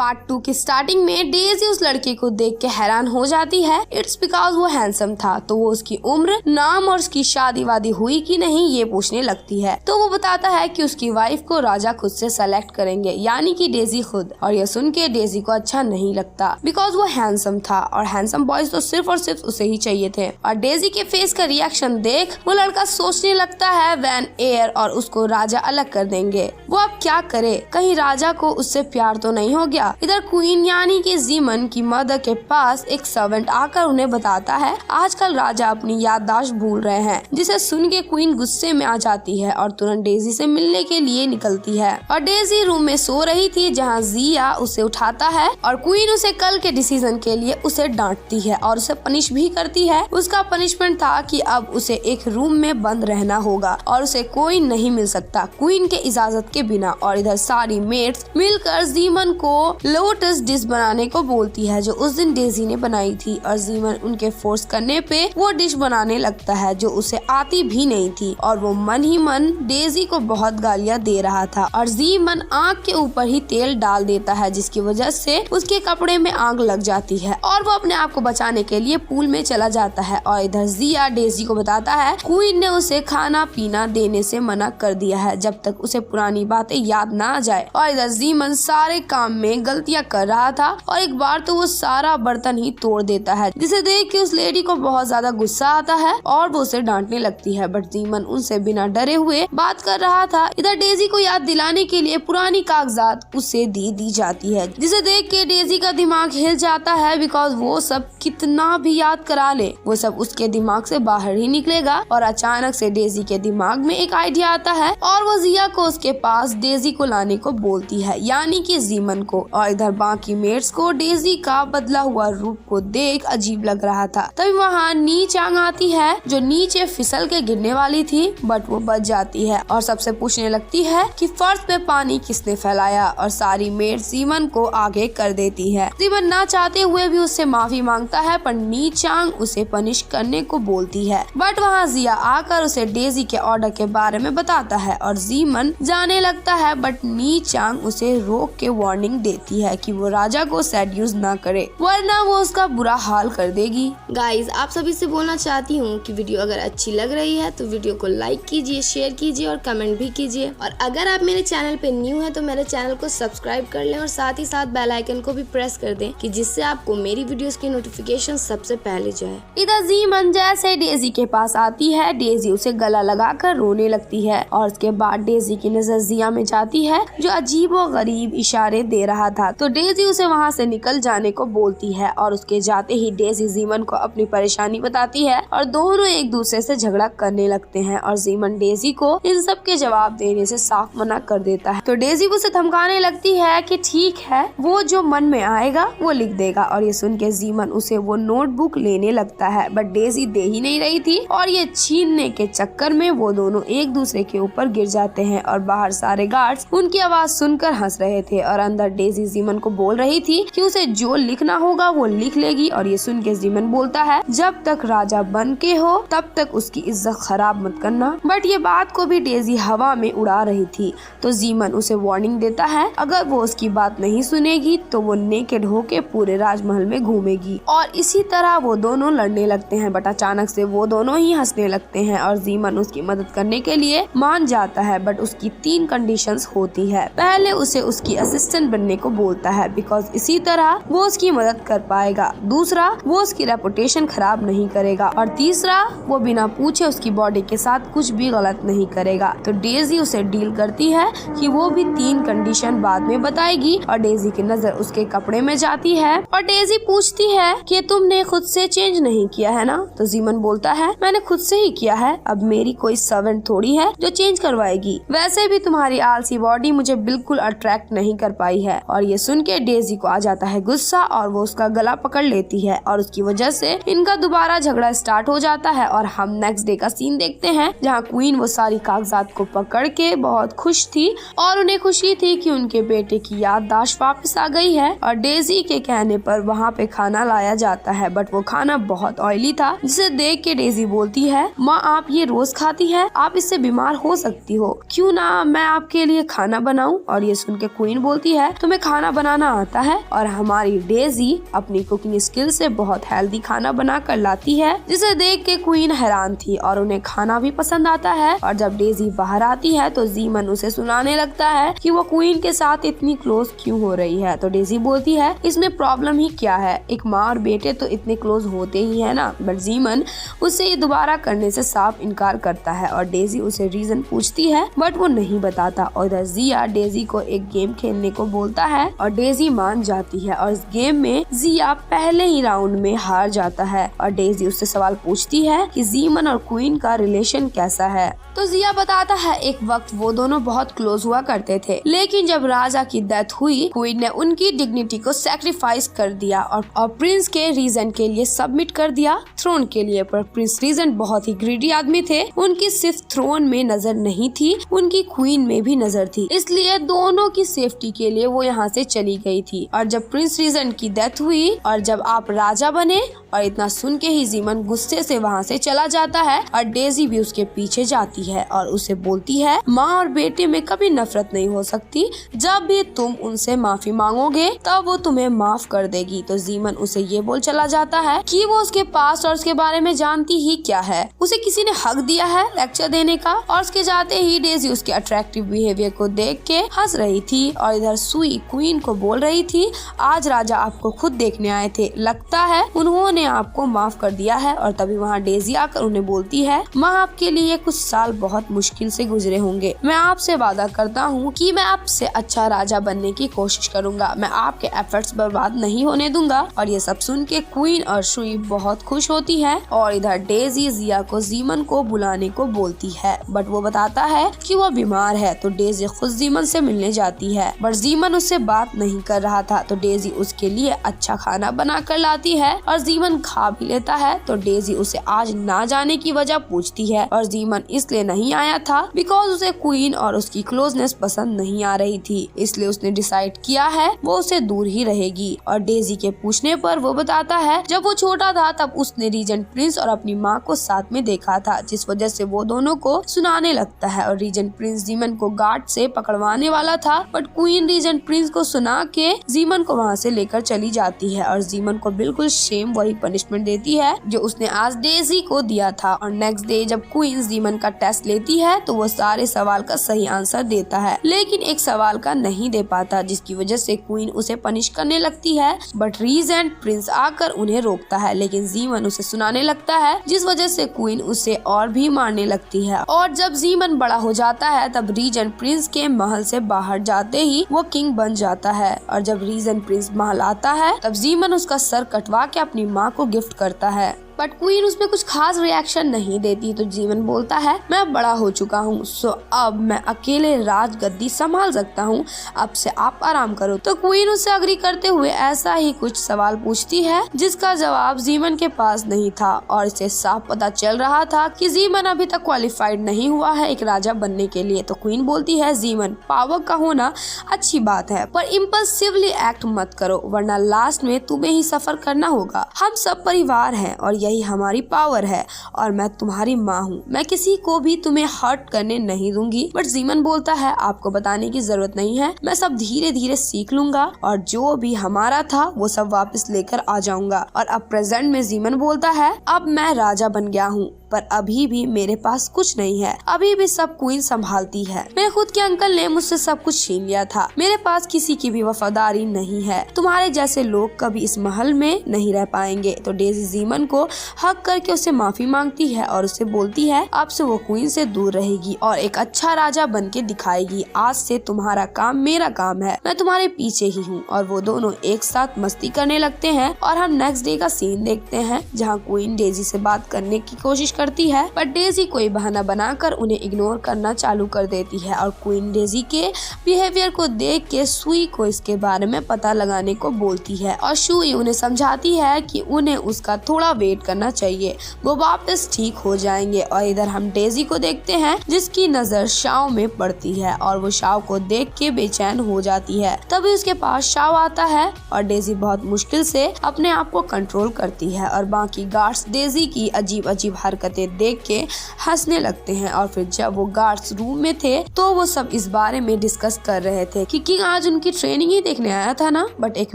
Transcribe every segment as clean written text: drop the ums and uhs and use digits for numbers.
Part 2 की starting में Daisy उस लड़के को देख के हैरान हो जाती है। इट्स बिकॉज वो हैंडसम था, तो वो उसकी उम्र, नाम और उसकी शादी वादी हुई कि नहीं ये पूछने लगती है। तो वो बताता है कि उसकी वाइफ को राजा खुद से सेलेक्ट करेंगे, यानी कि डेजी खुद। और ये सुन के डेजी को अच्छा नहीं लगता बिकॉज वो हैंडसम था और हैंडसम बॉयज तो सिर्फ और सिर्फ उसे ही चाहिए थे। और डेजी के फेस का रिएक्शन देख वो लड़का सोचने लगता है वैन एयर और उसको राजा अलग कर देंगे। वो अब क्या करे, कहीं राजा को उससे प्यार तो नहीं हो गया। इधर क्वीन यानी कि जीमन की मदर के पास एक सर्वेंट आकर उन्हें बताता है आजकल राजा अपनी याददाश्त भूल रहे हैं, जिसे सुन के क्वीन गुस्से में आ जाती है और तुरंत डेजी से मिलने के लिए निकलती है। और डेजी रूम में सो रही थी जहाँ जिया उसे उठाता है और क्वीन उसे कल के डिसीजन के लिए उसे डांटती है और उसे पनिश भी करती है। उसका पनिशमेंट था कि अब उसे एक रूम में बंद रहना होगा और उसे कोई नहीं मिल सकता क्वीन के इजाजत के बिना। और इधर सारी मेट्स मिलकर जीमन को लोटस डिश बनाने को बोलती है जो उस दिन डेजी ने बनाई थी। और जीमन उनके फोर्स करने पे वो डिश बनाने लगता है जो उसे आती भी नहीं थी और वो मन ही मन डेजी को बहुत गालियां दे रहा था। और जीमन आग के ऊपर ही तेल डाल देता है जिसकी वजह से उसके कपड़े में आग लग जाती है और वो अपने आप को बचाने के लिए पूल में चला जाता है। और इधर जिया डेजी को बताता है क्वीन ने उसे खाना पीना देने से मना कर दिया है जब तक उसे पुरानी बातें याद ना आ जाए। और इधर जीमन सारे काम में गलतियां कर रहा था और एक बार तो वो सारा बर्तन ही तोड़ देता है, जिसे देख के उस लेडी को बहुत ज्यादा गुस्सा आता है और वो उसे डांटने लगती है। बट जीमन उनसे बिना डरे हुए बात कर रहा था। इधर डेजी को याद दिलाने के लिए पुरानी कागजात उसे दी जाती है, जिसे देख के डेजी का दिमाग हिल जाता है बिकॉज वो सब कितना भी याद करा ले वो सब उसके दिमाग से बाहर ही निकलेगा। और अचानक से डेजी के दिमाग में एक आइडिया आता है और वो जिया को उसके पास डेजी को लाने को बोलती है, यानी कि जीमन को। और इधर बाकी मेट्स को डेजी का बदला हुआ रूप को देख अजीब लग रहा था। तभी वहाँ नी चांग आती है जो नीचे फिसल के गिरने वाली थी बट वो बच जाती है और सबसे पूछने लगती है कि फर्श पे पानी किसने फैलाया। और सारी मेट्स जीमन को आगे कर देती है। जीमन ना चाहते हुए भी उससे माफी मांगता है पर नी चांग उसे पनिश करने को बोलती है। बट वहाँ जिया आकर उसे डेजी के ऑर्डर के बारे में बताता है और जीमन जाने लगता है बट नी चांग उसे रोक के वार्निंग देती है कि वो राजा को सेड्यूस ना करे वरना वो उसका बुरा हाल कर देगी। गाइज आप सभी से बोलना चाहती हूँ कि वीडियो अगर अच्छी लग रही है तो वीडियो को लाइक कीजिए, शेयर कीजिए और कमेंट भी कीजिए। और अगर आप मेरे चैनल पे न्यू है तो मेरे चैनल को सब्सक्राइब कर लें और साथ ही साथ बेल आइकन को भी प्रेस कर दें कि जिससे आपको मेरी वीडियोस की नोटिफिकेशन सबसे पहले जाए। इधर जीमन जैसे डेजी के पास आती है डेजी उसे गला लगाकर रोने लगती है और उसके बाद डेजी की नजर जिया में जाती है जो अजीब और गरीब इशारे दे रहा था। तो डेजी उसे वहाँ से निकल जाने को बोलती है और उसके जाते ही डेजी जीमन को अपनी परेशानी बताती है और दोनों एक दूसरे से झगड़ा करने लगते हैं। और जीमन डेजी को इन सब के जवाब देने से साफ मना कर देता है। तो डेजी उसे धमकाने लगती है कि ठीक है वो जो मन में आएगा वो लिख देगा। और ये सुन के जीमन उसे वो नोटबुक लेने लगता है बट डेजी दे ही नहीं रही थी और ये छीनने के चक्कर में वो दोनों एक दूसरे के ऊपर गिर जाते हैं। और बाहर सारे गार्ड्स उनकी आवाज सुनकर हंस रहे थे और अंदर डेजी जीमन को बोल रही थी कि उसे जो लिखना होगा वो लिख लेगी। और ये सुन के जीमन बोलता है जब तक राजा बन के हो तब तक उसकी इज्जत खराब मत करना। बट ये बात को भी डेजी हवा में उड़ा रही थी। तो जीमन उसे वार्निंग देता है अगर वो उसकी बात नहीं सुनेगी तो वो नेकेड होके पूरे राजमहल में घूमेगी। और इसी तरह वो दोनों लड़ने लगते हैं बट अचानक से वो दोनों ही हंसने लगते हैं और जीमन उसकी मदद करने के लिए मान जाता है बट उसकी 3 कंडीशंस होती है। पहले उसे उसकी असिस्टेंट बनने को बोलता है बिकॉज इसी तरह वो उसकी मदद कर पाएगा। दूसरा वो उसकी रेपुटेशन खराब नहीं करेगा और तीसरा वो बिना पूछे उसकी बॉडी के साथ कुछ भी गलत नहीं करेगा। तो डेजी उसे डील करती है कि वो भी 3 कंडीशन बाद में बताएगी। और डेजी की नजर उसके कपड़े में जाती है और डेजी पूछती है कि तुमने खुद से चेंज नहीं किया है ना। तो जीमन बोलता है मैंने खुद से ही किया है, अब मेरी कोई सर्वेंट थोड़ी है जो चेंज करवाएगी। वैसे भी तुम्हारी आलसी बॉडी मुझे बिल्कुल अट्रैक्ट नहीं कर पाई है। और ये सुन के डेजी को आ जाता है गुस्सा और वो उसका गला पकड़ लेती है और उसकी वजह से इनका दोबारा झगड़ा स्टार्ट हो जाता है। और हम नेक्स्ट डे का सीन देखते हैं जहाँ क्वीन वो सारी कागजात को पकड़ के बहुत खुश थी और उन्हें खुशी थी कि उनके बेटे की याददाश्त वापस आ गई है। और डेजी के कहने पर वहाँ पे खाना लाया जाता है बट वो खाना बहुत ऑयली था, जिसे देख के डेजी बोलती है माँ आप ये रोज खाती है, आप इससे बीमार हो सकती हो, क्यों ना मैं आपके लिए खाना बनाऊं। और ये सुन के क्वीन बोलती है तुम्हें खाना बनाना आता है और हमारी डेजी अपनी कुकिंग स्किल से बहुत हेल्दी खाना बना कर लाती है, जिसे देख के क्वीन हैरान थी और उन्हें खाना भी पसंद आता है। और जब डेजी बाहर आती है तो जीमन उसे सुनाने लगता है कि वो क्वीन के साथ इतनी क्लोज क्यों हो रही है। तो डेजी बोलती है इसमें प्रॉब्लम ही क्या है, एक माँ और बेटे तो इतने क्लोज होते ही है ना। बट जीमन उससे ये दोबारा करने से साफ इनकार करता है और डेजी उसे रीजन पूछती है बट वो नहीं बताता। और इधर जिया डेजी को एक गेम खेलने को बोलता है और डेजी मान जाती है और इस गेम में जिया पहले ही राउंड में हार जाता है। और डेजी उससे सवाल पूछती है कि जीमन और क्वीन का रिलेशन कैसा है। तो जिया बताता है एक वक्त वो दोनों बहुत क्लोज हुआ करते थे, लेकिन जब राजा की डेथ हुई क्वीन ने उनकी डिग्निटी को सैक्रिफाइस कर दिया और प्रिंस के रीजन के लिए सबमिट कर दिया थ्रोन के लिए। पर प्रिंस रीजन बहुत ही ग्रीडी आदमी थे, उनकी सिर्फ थ्रोन में नजर नहीं थी, उनकी क्वीन में भी नजर थी, इसलिए दोनों की सेफ्टी के लिए वो यहाँ से चली गई थी। और जब प्रिंस रीजन की डेथ हुई और जब आप राजा बने, और इतना सुन के ही जीमन गुस्से से वहाँ से चला जाता है और डेजी भी उसके पीछे जाती है और उसे बोलती है माँ और बेटे में कभी नफरत नहीं हो सकती, जब भी तुम उनसे माफी मांगोगे तब वो तुम्हें माफ कर देगी। तो जीमन उसे ये बोल चला जाता है कि वो उसके पास्ट और उसके बारे में जानती ही क्या है, उसे किसी ने हक दिया है लेक्चर देने का। और उसके जाते ही डेजी उसके अट्रैक्टिव बिहेवियर को देख के हंस रही थी और इधर सुई क्वीन को बोल रही थी आज राजा आपको खुद देखने आए थे, लगता है उन्होंने आपको माफ कर दिया है। और तभी वहाँ डेजी आकर उन्हें बोलती है माँ आपके लिए कुछ साल बहुत मुश्किल से गुजरे होंगे, मैं आपसे वादा करता हूँ कि मैं आपसे अच्छा राजा बनने की कोशिश करूंगा, मैं आपके एफर्ट्स बर्बाद नहीं होने दूंगा। और ये सब सुन के क्वीन और सुई बहुत खुश होती है और इधर डेजी जिया को जीमन को बुलाने को बोलती है, बट वो बताता है कि वो बीमार है। तो डेजी खुद जीमन से मिलने जाती है, बट जीमन उससे बात नहीं कर रहा था। तो डेजी उसके लिए अच्छा खाना बना कर लाती है और जीमन खा भी लेता है। तो डेजी उसे आज ना जाने की वजह पूछती है और जीमन इसलिए नहीं आया था बिकॉज उसे क्वीन और उसकी क्लोजनेस पसंद नहीं आ रही थी, इसलिए उसने डिसाइड किया है वो उसे दूर ही रहेगी। और डेजी के पूछने पर वो बताता है जब वो छोटा था तब उसने रीजेंट प्रिंस और अपनी माँ को साथ में देखा था, जिस वजह से वो दोनों को सुनाने लगता है। और रीजेंट प्रिंस जीमन को गार्ड से पकड़वाने वाला था, बट क्वीन रीजेंट प्रिंस को सुना के जीमन को वहाँ से लेकर चली जाती है और जीमन को बिल्कुल सेम वही पनिशमेंट देती है जो उसने आज डेजी को दिया था। और नेक्स्ट डे जब क्वीन जीमन का टेस्ट लेती है तो वो सारे सवाल का सही आंसर देता है, लेकिन एक सवाल का नहीं दे पाता, जिसकी वजह से क्वीन उसे पनिश करने लगती है। बट रीजेंट प्रिंस आकर उन्हें रोकता है, लेकिन जीमन उसे सुनाने लगता है, जिस वजह से क्वीन उसे और भी मारने लगती है। और जब जीमन बड़ा हो जाता है तब रीजेंट प्रिंस के महल से बाहर जाते ही वो किंग बन जाता है। और जब रीजेंट प्रिंस महल आता है तब जीमन उसका सर कटवा के अपनी माँ को गिफ्ट करता है, बट क्वीन उसमें कुछ खास रिएक्शन नहीं देती। तो जीवन बोलता है मैं अब बड़ा हो चुका हूँ, सो अब मैं अकेले राज गद्दी संभाल सकता हूँ, अब से आप आराम करो। तो क्वीन उससे अग्री करते हुए ऐसा ही कुछ सवाल पूछती है जिसका जवाब जीवन के पास नहीं था और इसे साफ पता चल रहा था कि जीवन अभी तक क्वालिफाइड नहीं हुआ है एक राजा बनने के लिए। तो क्वीन बोलती है जीवन पावर का होना अच्छी बात है, पर इम्पल्सिवली एक्ट मत करो वरना लास्ट में तुम्हें ही सफर करना होगा। हम सब परिवार हैं और यही हमारी पावर है और मैं तुम्हारी माँ हूँ, मैं किसी को भी तुम्हें हर्ट करने नहीं दूंगी। बट जीमन बोलता है आपको बताने की जरूरत नहीं है, मैं सब धीरे धीरे सीख लूंगा और जो भी हमारा था वो सब वापस लेकर आ जाऊंगा। और अब प्रेजेंट में जीमन बोलता है अब मैं राजा बन गया हूँ, पर अभी भी मेरे पास कुछ नहीं है, अभी भी सब क्वीन संभालती है। मेरे खुद के अंकल ने मुझसे सब कुछ छीन लिया था, मेरे पास किसी की भी वफादारी नहीं है, तुम्हारे जैसे लोग कभी इस महल में नहीं रह पाएंगे। तो डेजी जीमन को हक करके उसे माफी मांगती है और उसे बोलती है अब से वो क्वीन से दूर रहेगी और एक अच्छा राजा बन के दिखाएगी, आज से तुम्हारा काम मेरा काम है, मैं तुम्हारे पीछे ही हूँ। और वो दोनों एक साथ मस्ती करने लगते हैं और हम नेक्स्ट डे का सीन देखते हैं जहाँ क्वीन डेजी से बात करने की कोशिश करती है, पर डेजी कोई बहाना बनाकर उन्हें इग्नोर करना चालू कर देती है। और क्वीन डेजी के बिहेवियर को देख के सुई को इसके बारे में पता लगाने को बोलती है और सुई उन्हें समझाती है कि उन्हें उसका थोड़ा वेट करना चाहिए, वो वापस ठीक हो जाएंगे। और इधर हम डेजी को देखते हैं जिसकी नजर शाओ में पड़ती है और वो शाओ को देख के बेचैन हो जाती है। तभी उसके पास शाओ आता है और डेजी बहुत मुश्किल से अपने आप को कंट्रोल करती है और बाकी गार्ड्स डेजी की अजीब अजीब हरकत हरकतें देख के हंसने लगते हैं। और फिर जब वो गार्ड्स रूम में थे तो वो सब इस बारे में डिस्कस कर रहे थे कि किंग आज उनकी ट्रेनिंग ही देखने आया था ना। बट एक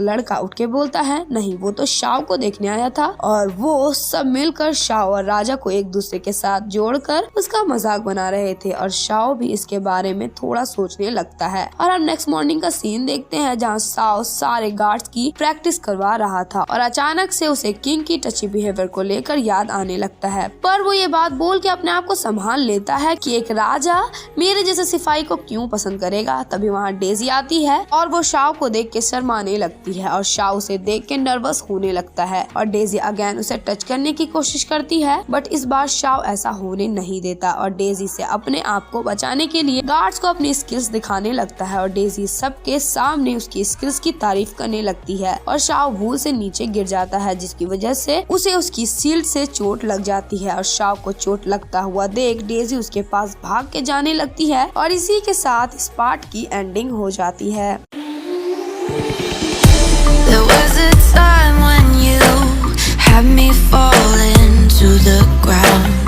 लड़का उठ के बोलता है नहीं, वो तो शाओ को देखने आया था। और वो सब मिलकर शाओ और राजा को एक दूसरे के साथ जोड़कर उसका मजाक बना रहे थे और शाओ भी इसके बारे में थोड़ा सोचने लगता है। और हम नेक्स्ट मॉर्निंग का सीन देखते हैं जहाँ शाओ सारे गार्ड्स की प्रैक्टिस करवा रहा था और अचानक से उसे किंग की टची बिहेवियर को लेकर याद आने लगता है। पर वो ये बात बोल के अपने आप को संभाल लेता है कि एक राजा मेरे जैसे सिपाही को क्यों पसंद करेगा। तभी वहाँ डेजी आती है और वो शाओ को देख के शर्माने लगती है और शाओ उसे देख के नर्वस होने लगता है। और डेजी अगेन उसे टच करने की कोशिश करती है बट इस बार शाओ ऐसा होने नहीं देता और डेजी से अपने आप को बचाने के लिए गार्ड्स को अपनी स्किल्स दिखाने लगता है और डेजी सबके सामने उसकी स्किल्स की तारीफ करने लगती है और शाओ भूल से नीचे गिर जाता है जिसकी वजह से उसे उसकी शील्ड से चोट लग जाती है। और शाओ को चोट लगता हुआ देख डेजी उसके पास भाग के जाने लगती है और इसी के साथ इस पार्ट की एंडिंग हो जाती है। There was a time when you had me falling to the ground.